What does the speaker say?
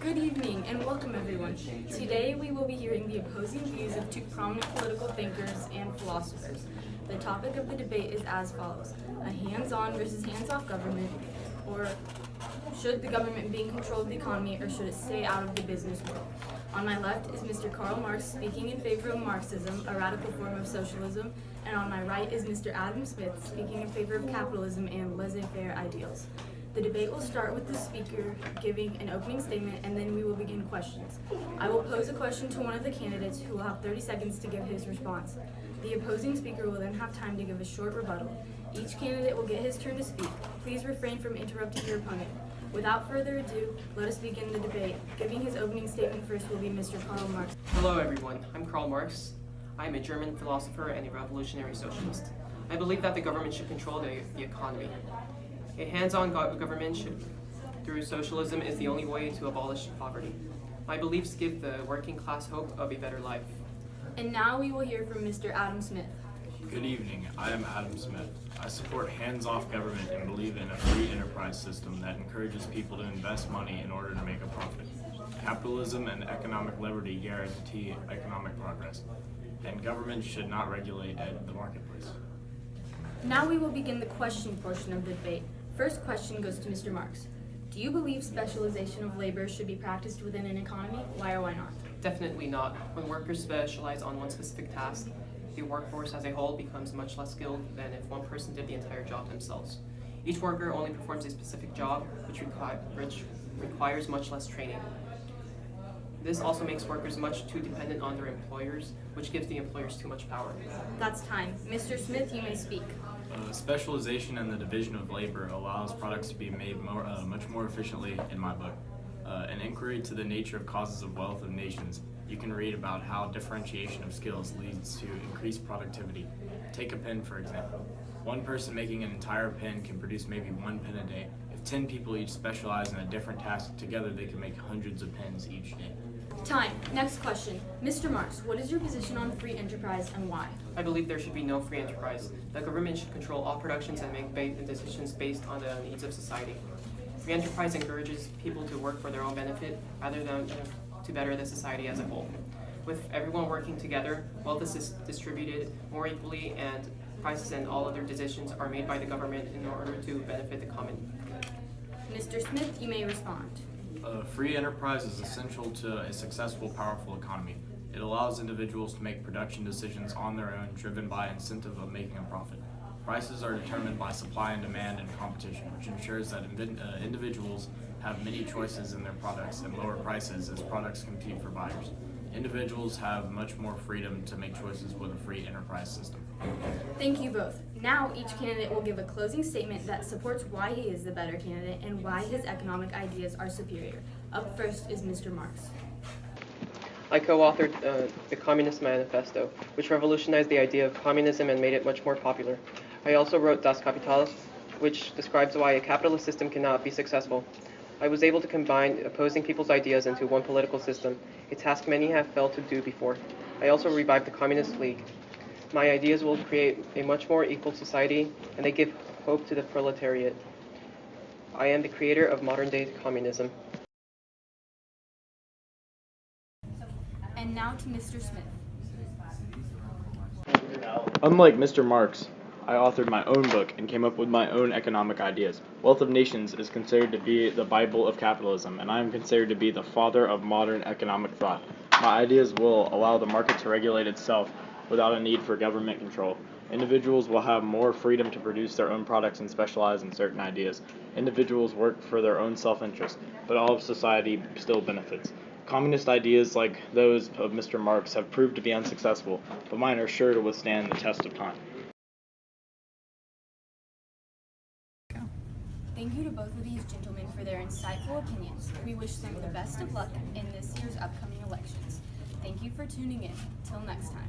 Good evening and welcome everyone. Today we will be hearing the opposing views of two prominent political thinkers and philosophers. The topic of the debate is as follows: a hands-on versus hands-off government, or should the government be in control of the economy or should it stay out of the business world? On my left is Mr. Karl Marx speaking in favor of Marxism, a radical form of socialism, and on my right is Mr. Adam Smith speaking in favor of capitalism and laissez-faire ideals. The debate will start with the speaker giving an opening statement, and then we will begin questions. I will pose a question to one of the candidates who will have 30 seconds to give his response. The opposing speaker will then have time to give a short rebuttal. Each candidate will get his turn to speak. Please refrain from interrupting your opponent. Without further ado, let us begin the debate. Giving his opening statement first will be Mr. Karl Marx. Hello everyone, I'm Karl Marx. I am a German philosopher and a revolutionary socialist. I believe that the government should control the economy. A hands-on government through socialism is the only way to abolish poverty. My beliefs give the working class hope of a better life. And now we will hear from Mr. Adam Smith. Good evening, I am Adam Smith. I support hands-off government and believe in a free enterprise system that encourages people to invest money in order to make a profit. Capitalism and economic liberty guarantee economic progress, and government should not regulate the marketplace. Now we will begin the question portion of the debate. First question goes to Mr. Marx. Do you believe specialization of labor should be practiced within an economy? Why or why not? Definitely not. When workers specialize on one specific task, the workforce as a whole becomes much less skilled than if one person did the entire job themselves. Each worker only performs a specific job, which requires much less training. This also makes workers much too dependent on their employers, which gives the employers too much power. That's time. Mr. Smith, you may speak. Specialization and the division of labor allows products to be made much more efficiently, in my book. An inquiry to the nature of causes of wealth of nations, you can read about how differentiation of skills leads to increased productivity. Take a pen, for example. One person making an entire pen can produce maybe 1 pen a day. If 10 people each specialize in a different task, together they can make hundreds of pens each day. Time. Next question. Mr. Marx, what is your position on free enterprise and why? I believe there should be no free enterprise. The government should control all productions and make decisions based on the needs of society. Free enterprise encourages people to work for their own benefit rather than to better the society as a whole. With everyone working together, wealth is distributed more equally and prices and all other decisions are made by the government in order to benefit the common good. Mr. Smith, you may respond. Free enterprise is essential to a successful, powerful economy. It allows individuals to make production decisions on their own, driven by incentive of making a profit. Prices are determined by supply and demand and competition, which ensures that individuals have many choices in their products and lower prices as products compete for buyers. Individuals have much more freedom to make choices with a free enterprise system. Thank you both. Now each candidate will give a closing statement that supports why he is the better candidate and why his economic ideas are superior. Up first is Mr. Marx. I co-authored the Communist Manifesto, which revolutionized the idea of communism and made it much more popular. I also wrote Das Kapital, which describes why a capitalist system cannot be successful. I was able to combine opposing people's ideas into one political system, a task many have failed to do before. I also revived the Communist League. My ideas will create a much more equal society, and they give hope to the proletariat. I am the creator of modern-day communism. And now to Mr. Smith. Unlike Mr. Marx, I authored my own book and came up with my own economic ideas. Wealth of Nations is considered to be the Bible of capitalism, and I am considered to be the father of modern economic thought. My ideas will allow the market to regulate itself without a need for government control. Individuals will have more freedom to produce their own products and specialize in certain ideas. Individuals work for their own self-interest, but all of society still benefits. Communist ideas like those of Mr. Marx have proved to be unsuccessful, but mine are sure to withstand the test of time. Thank you to both of these gentlemen for their insightful opinions. We wish them the best of luck in this year's upcoming elections. Thank you for tuning in. Till next time.